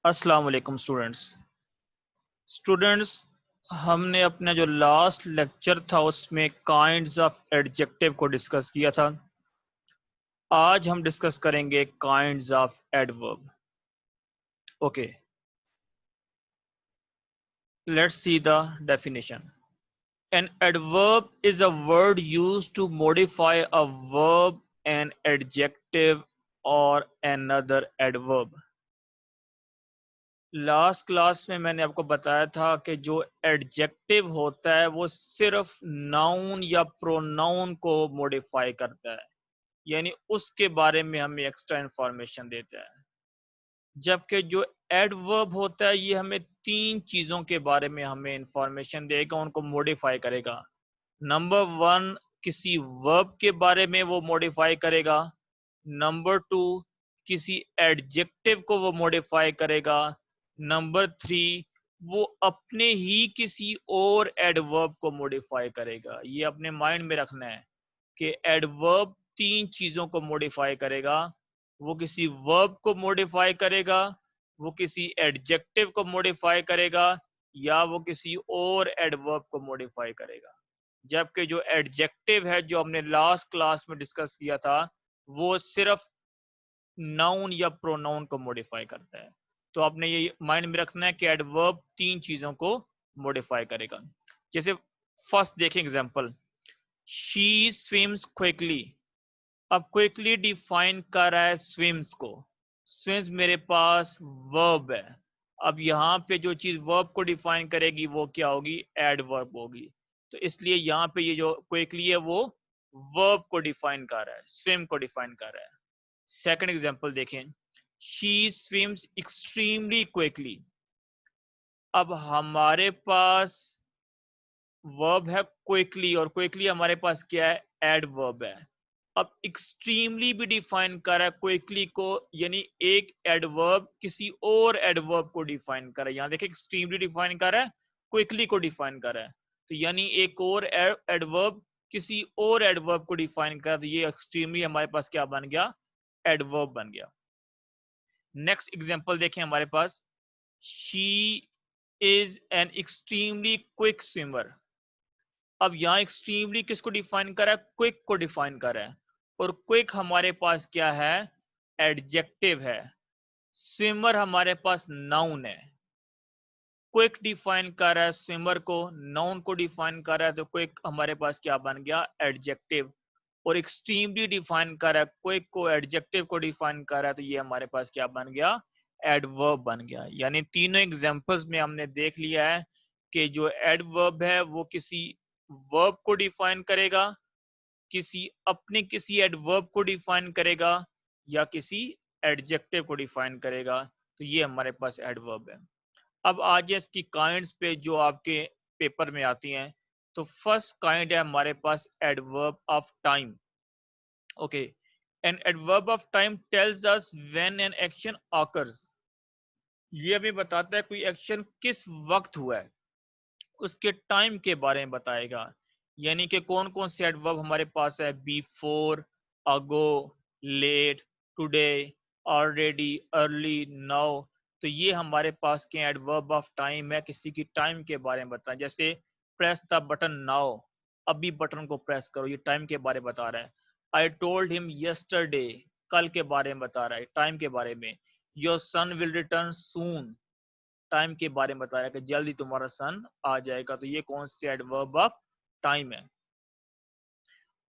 अस्सलाम वालेकुम स्टूडेंट्स हमने अपना जो लास्ट लेक्चर था उसमें काइंड्स ऑफ एडजेक्टिव को डिस्कस किया था। आज हम डिस्कस करेंगे kinds of adverb. Okay, let's see the definition. An adverb is a word used to modify a verb, an adjective और another एडवर्ब। लास्ट क्लास में मैंने आपको बताया था कि जो एडजेक्टिव होता है वो सिर्फ नाउन या प्रोनाउन को मॉडिफाई करता है, यानी उसके बारे में हमें एक्स्ट्रा इंफॉर्मेशन देता है। जबकि जो एडवर्ब होता है ये हमें तीन चीज़ों के बारे में हमें इंफॉर्मेशन देगा, उनको मॉडिफाई करेगा। नंबर वन, किसी वर्ब के बारे में वो मॉडिफाई करेगा। नंबर टू, किसी एडजेक्टिव को वो मॉडिफाई करेगा। नंबर थ्री, वो अपने ही किसी और एडवर्ब को मॉडिफाई करेगा। ये अपने माइंड में रखना है कि एडवर्ब तीन चीजों को मॉडिफाई करेगा। वो किसी वर्ब को मॉडिफाई करेगा, वो किसी एडजेक्टिव को मॉडिफाई करेगा, या वो किसी और एडवर्ब को मॉडिफाई करेगा। जबकि जो एडजेक्टिव है जो हमने लास्ट क्लास में डिस्कस किया था वो सिर्फ नाउन या प्रोनाउन को मॉडिफाई करता है। तो आपने ये माइंड में रखना है कि एडवर्ब तीन चीजों को मॉडिफाई करेगा। जैसे फर्स्ट देखें एग्जांपल, शी स्विम्स क्विकली। अब क्विकली डिफाइन कर रहा है स्विम्स को। स्विम्स मेरे पास वर्ब है। अब यहाँ पे जो चीज वर्ब को डिफाइन करेगी वो क्या होगी? एडवर्ब होगी। तो इसलिए यहाँ पे ये जो क्विकली है वो वर्ब को डिफाइन कर रहा है, स्विम को डिफाइन कर रहा है। सेकंड एग्जांपल देखें, शी स्विम्स एक्सट्रीमली क्विकली। अब हमारे पास वर्ब है क्विकली और क्विकली हमारे पास क्या है? एडवर्ब है। अब एक्सट्रीमली भी डिफाइन कर रहा है क्विकली को, यानी एक एडवर्ब किसी और एडवर्ब को डिफाइन कर रहा है। यहां देखिए एक्सट्रीमली डिफाइन कर रहा है, क्विकली को डिफाइन कर रहा है। तो यानी एक और एडवर्ब किसी और एडवर्ब को डिफाइन कर रहा है। तो ये एक्सट्रीमली हमारे पास क्या बन गया? एडवर्ब बन गया। नेक्स्ट एग्जांपल देखें हमारे पास, she is an extremely quick swimmer. अब यहाँ एक्सट्रीमली किसको डिफाइन कर रहा है? क्विक को डिफाइन कर रहा है। और क्विक हमारे पास क्या है? एडजेक्टिव है। स्विमर हमारे पास नाउन है। क्विक डिफाइन कर रहा है स्विमर को, नाउन को डिफाइन कर रहा है, तो क्विक हमारे पास क्या बन गया? एडजेक्टिव। और एक्सट्रीमली डिफाइन कर रहा है क्विक को, एडजेक्टिव को डिफाइन कर रहा है, तो ये हमारे पास क्या बन गया? एडवर्ब बन गया। यानी तीनों एग्जांपल्स में हमने देख लिया है कि जो एडवर्ब है वो किसी वर्ब को डिफाइन करेगा, किसी एडवर्ब को डिफाइन करेगा, या किसी एडजेक्टिव को डिफाइन करेगा। तो ये हमारे पास एडवर्ब है। अब आज इसकी काइंड्स पे जो आपके पेपर में आती हैं। तो फर्स्ट काइंड है हमारे पास adverb of time. Okay, an adverb of time tells us when an action occurs. ये हमें बताता है कोई एक्शन किस वक्त हुआ है, उसके टाइम के बारे में बताएगा। यानी कि कौन कौन से एडवर्ब हमारे पास है? Before, ago, late, today, already, early, now. तो ये हमारे पास के एडवर्ब ऑफ टाइम है, किसी की टाइम के बारे में बताएं। जैसे प्रेस द बटन नाउ, अभी बटन को प्रेस करो, ये टाइम के बारे में बता रहा है। आई टोल्ड हिम यस्टरडे, कल के बारे में बता रहा है, टाइम के बारे में। Your son will return soon, time के बारे में बताया कि जल्दी तुम्हारा सन आ जाएगा। तो ये कौन से एडवर्ब ऑफ टाइम है।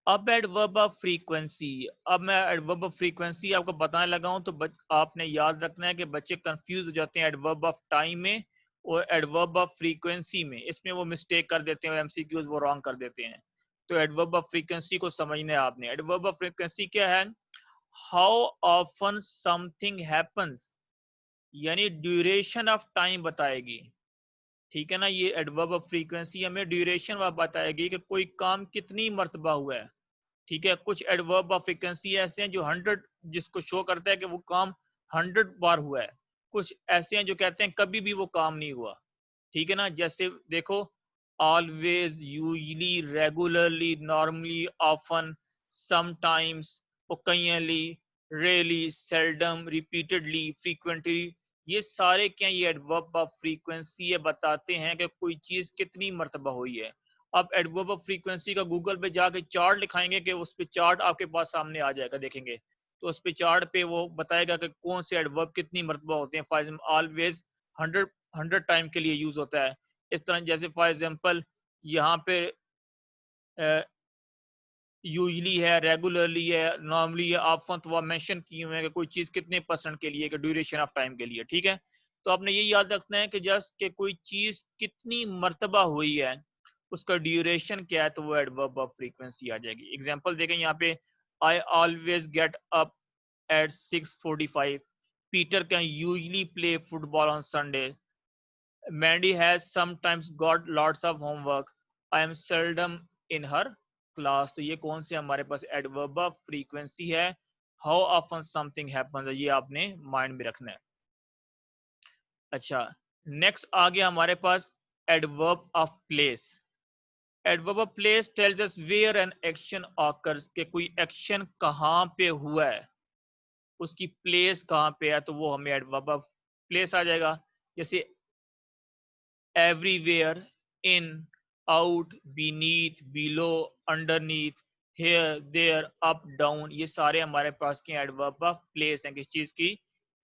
अब एडवर्ब ऑफ फ्रीक्वेंसी। अब मैं एडवर्ब ऑफ फ्रीक्वेंसी आपको बताने लगा हूं, तो आपने याद रखना है कि बच्चे कंफ्यूज हो जाते हैं एडवर्ब ऑफ टाइम में और एडवर्ब ऑफ फ्रीक्वेंसी में। इसमें वो मिस्टेक कर देते हैं, एमसीक्यूज वो रॉन्ग कर देते हैं। तो एडवर्ब ऑफ फ्रीक्वेंसी को समझना है आपने। एडवर्ब ऑफ फ्रीक्वेंसी क्या है? हाउ ऑफन समथिंग हैपन्स, यानी ड्यूरेशन ऑफ टाइम बताएगी। ठीक है ना? ये एडवर्ब ऑफ फ्रीक्वेंसी हमें ड्यूरेशन बताएगी कि कोई काम कितनी मर्तबा हुआ है। ठीक है, कुछ एडवर्ब ऑफ फ्रीक्वेंसी ऐसे हैं जो 100 जिसको शो करता है कि वो काम 100 बार हुआ है। कुछ ऐसे हैं जो कहते हैं कभी भी वो काम नहीं हुआ। ठीक है ना? जैसे देखो, always, usually, regularly, normally, often, sometimes, occasionally, rarely, seldom, repeatedly, frequently. ये सारे क्या, ये एडवर्ब ऑफ फ्रीक्वेंसी है, बताते हैं कि कोई चीज कितनी मर्तबा हुई है। आप एडवर्ब ऑफ फ्रीक्वेंसी का गूगल पे जाके चार्ट लिखाएंगे कि उस पे चार्ट आपके पास सामने आ जाएगा, देखेंगे तो उस पे चार्ट पे वो बताएगा कि कौन से एडवर्ब कितनी मर्तबा होते हैं। फॉर एग्जाम्पल ऑलवेज 100 टाइम के लिए यूज होता है। इस तरह जैसे फॉर एग्जाम्पल यहाँ पे यूजली है, रेगुलरली है, नॉर्मली है, ऑप्शन तो मेंशन किए हुए हैं कि कोई चीज कितने परसेंट के लिए, कि ड्यूरेशन ऑफ टाइम के लिए। ठीक है, तो आपने ये याद रखना है कि जस्ट कि कोई चीज कितनी मर्तबा हुई है, उसका ड्यूरेशन क्या है, तो वो एडवर्ब ऑफ फ्रीक्वेंसी आ जाएगी। एग्जांपल देखें यहाँ पे, I always get up at 6:45, Peter can usually play football on Sunday, Mandy has sometimes got lots of homework. I am seldom in her class. तो ये कौन से हमारे पास एडवर्ब ऑफ फ्रीक्वेंसी है। हाउ ऑफन समथिंग हैपन्स है, ये आपने माइंड में रखना है। अच्छा, नेक्स्ट आ गया हमारे पास adverb of place. Adverb of place tells us where an action occurs, के कोई एक्शन कहाँ पे हुआ है, उसकी प्लेस कहाँ पे है, तो वो हमें एडवर्ब ऑफ प्लेस आ जाएगा। जैसे everywhere, in, out, beneath, below, underneath, here, there, up, down, ये सारे हमारे पास के एडवर्ब ऑफ प्लेस हैं, किस चीज की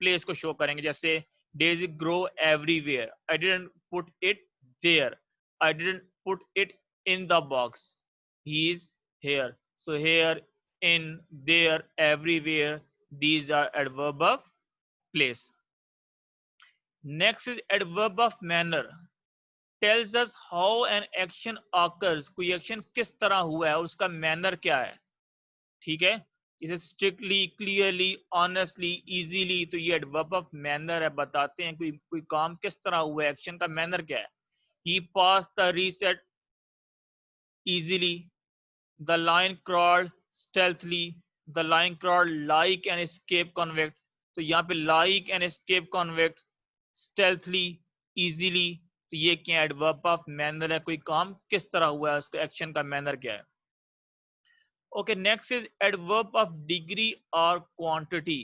प्लेस को शो करेंगे। जैसे daisy grow everywhere, I didn't put it there, I didn't put it in the box, he is here. So here, in, there, everywhere, these are adverb of place. Next is adverb of manner, tells us how an action occurs, कोई action किस तरह हुआ है, उसका manner क्या है। ठीक है, इसे स्ट्रिक्टली, क्लियरली, ऑनेस्टली, इजीली, तो ये एडवर्ब ऑफ मैनर है, बताते हैं कोई काम किस तरह हुआ है, एक्शन का मैनर क्या है। He pass the reset easily, the lion crawled stealthily, the lion crawled like an escape convict, तो यहाँ पे like an escape convict, stealthily, easily, तो ये क्या एडवर्ब ऑफ मैनर है, कोई काम किस तरह हुआ है, उसका एक्शन का मैनर क्या है। Okay, next is adverb of degree और क्वांटिटी।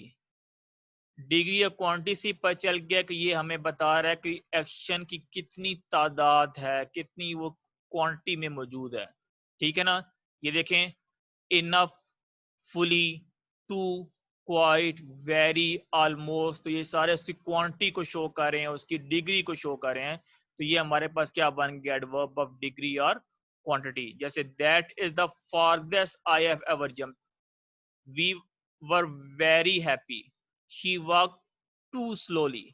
डिग्री और क्वांटिटी से पता चल गया कि ये हमें बता रहा है कि एक्शन की कितनी तादाद है, कितनी वो क्वांटिटी में मौजूद है। ठीक है ना, ये देखें, enough, fully, too, quite, very, almost, तो ये सारे उसकी क्वांटिटी को शो कर रहे हैं, उसकी डिग्री को शो कर रहे हैं। तो ये हमारे पास क्या बन गया, एडवर्ब ऑफ डिग्री और क्वांटिटी। जैसे that is the farthest I have ever jump, we were very happy, she walk too slowly,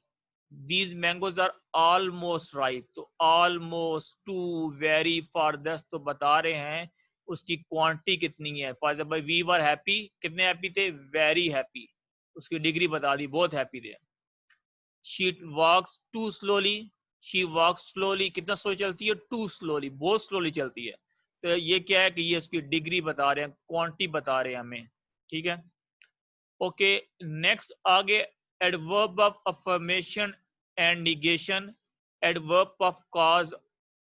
these mangoes are almost ripe, तो almost, to, very, farthest, तो बता रहे हैं उसकी क्वांटिटी कितनी है। For example we were happy, कितने happy थे, वेरी हैप्पी, उसकी डिग्री बता दी, बहुत हैप्पी थे। She walks too slowly, she walks slowly, कितना स्लो चलती है, टू स्लोली, बहुत स्लोली चलती है। तो ये क्या है कि ये उसकी डिग्री बता रहे हैं, क्वांटिटी बता रहे हैं हमें। ठीक है, ओके, नेक्स्ट आगे adverb of affirmation and negation, adverb of cause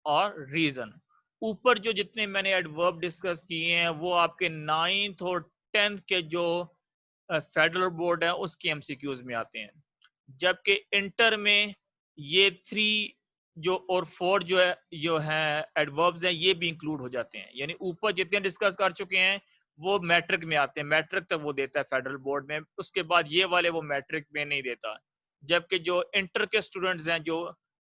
और रीजन। ऊपर जो जितने मैंने एडवर्ब डिस्कस किए हैं वो आपके 9th और 10th के जो फेडरल बोर्ड है उसके एमसीक्यूज में आते हैं, जबकि इंटर में ये 3 जो और 4 जो है एडवर्ब्स हैं ये भी इंक्लूड हो जाते हैं। यानी ऊपर जितने डिस्कस कर चुके हैं वो मैट्रिक में आते हैं, मैट्रिक तक वो देता है फेडरल बोर्ड में, उसके बाद ये वाले वो मैट्रिक में नहीं देता। जबकि जो इंटर के स्टूडेंट्स हैं जो,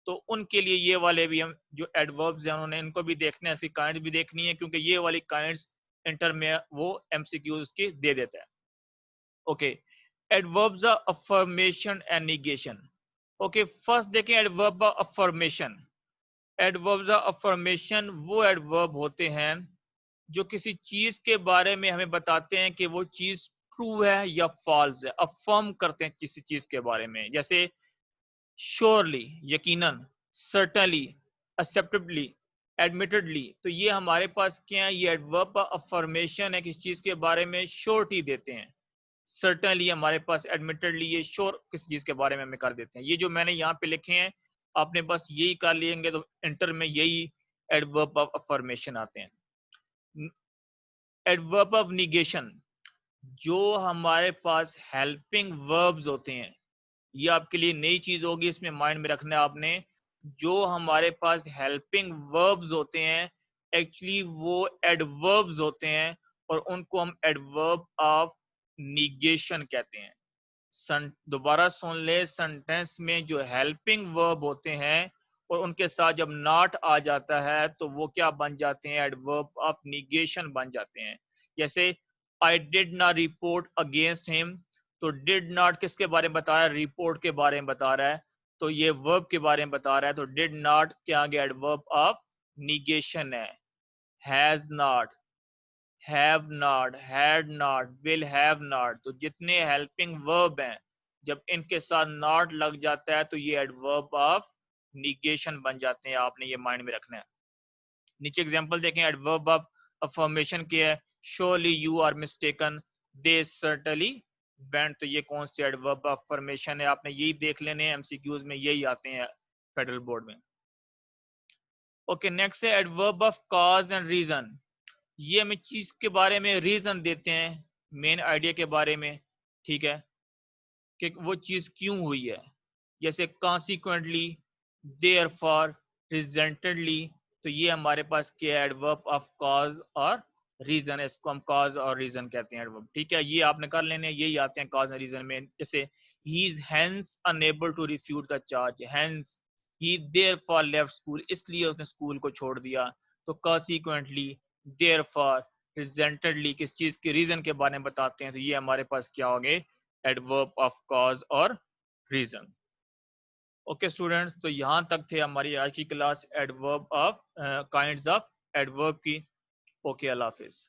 तो उनके लिए ये वाले भी हम जो एडवर्ब्स हैं उन्होंने इनको भी देखना है, इसकी काइंड्स भी देखनी है, क्योंकि ये वाली काइंड्स इंटर में वो एमसीक्यूज की दे देता है। Okay, adverbs of affirmation and negation. Okay, first देखें adverb of affirmation. Adverbs of affirmation वो एडवर्ब होते हैं जो किसी चीज के बारे में हमें बताते हैं कि वो चीज ट्रू है या फॉल्स है, अफर्म करते हैं किसी चीज के बारे में। जैसे श्योरली, यकीनन, सर्टनली, एक्सेप्टेबली, एडमिटेडली, तो ये हमारे पास क्या है, ये एडवर्ब ऑफ अफर्मेशन है, किसी चीज के बारे में श्योरिटी देते हैं। सर्टनली हमारे पास, एडमिटेडली, ये श्योर किसी चीज के बारे में हमें कर देते हैं। ये जो मैंने यहाँ पे लिखे हैं आपने बस यही कर लेंगे तो इंटर में यही एडवर्ब ऑफ अफर्मेशन आते हैं। एडवर्ब ऑफ निगेशन, जो हमारे पास हेल्पिंग वर्ब्स होते हैं, ये आपके लिए नई चीज होगी, इसमें माइंड में रखना है आपने। जो हमारे पास हेल्पिंग वर्ब्स होते हैं एक्चुअली वो एडवर्ब्स होते हैं, और उनको हम एडवर्ब ऑफ निगेशन कहते हैं। दोबारा सुन ले, सेंटेंस में जो हेल्पिंग वर्ब होते हैं और उनके साथ जब नॉट आ जाता है तो वो क्या बन जाते हैं, एडवर्ब ऑफ निगेशन बन जाते हैं। जैसे I did not report against him, तो डिड नॉट किसके बारे में बता रहा है, रिपोर्ट के बारे में बता रहा है, तो ये वर्ब के बारे में बता रहा है, तो डिड नॉट के आगे एडवर्ब ऑफ निगेशन है। Has not, have not, had not, will have not, तो जितने हेल्पिंग वर्ब हैं जब इनके साथ नॉट लग जाता है तो ये एडवर्ब ऑफ निगेशन बन जाते हैं। आपने ये माइंड में रखना है। नीचे एग्जांपल देखें, एडवर्ब ऑफ अफर्मेशन क्या है, surely you are mistaken, they certainly went, तो ये कौन से एडवर्ब ऑफ अफर्मेशन है, आपने यही देख लेने हैं, एमसीक्यूज में यही आते हैं फेडरल बोर्ड में। ओके, नेक्स्ट है adverb of cause and reason. ये हमें चीज के बारे में रीजन देते हैं, मेन आइडिया के बारे में, ठीक है, कि वो चीज क्यों हुई है। जैसे कॉन्सिक्वेंटली, देयरफॉर, रिजल्टेंटली, तो ये हमारे पास क्या है, एडवर्ब ऑफ कॉज और रीजन है, इसको हम कॉज और रीजन कहते हैं एडवर्ब, ठीक है। ये आपने कर लेने, यही आते हैं कॉज और रीजन में। जैसे he is hence unable to refute the charge, hence he therefore left school, इसलिए उसने स्कूल को छोड़ दिया। तो कॉन्सिक्वेंटली, देयरफॉर, रिजल्टेंटली किस चीज के रीजन के बारे में बताते हैं, तो ये हमारे पास क्या हो गए, एडवर्ब ऑफ कॉज और रीजन। ओके स्टूडेंट्स, तो यहाँ तक थे हमारी आज की class adverb of kinds of adverb की। ओके, अल्लाह हाफिज।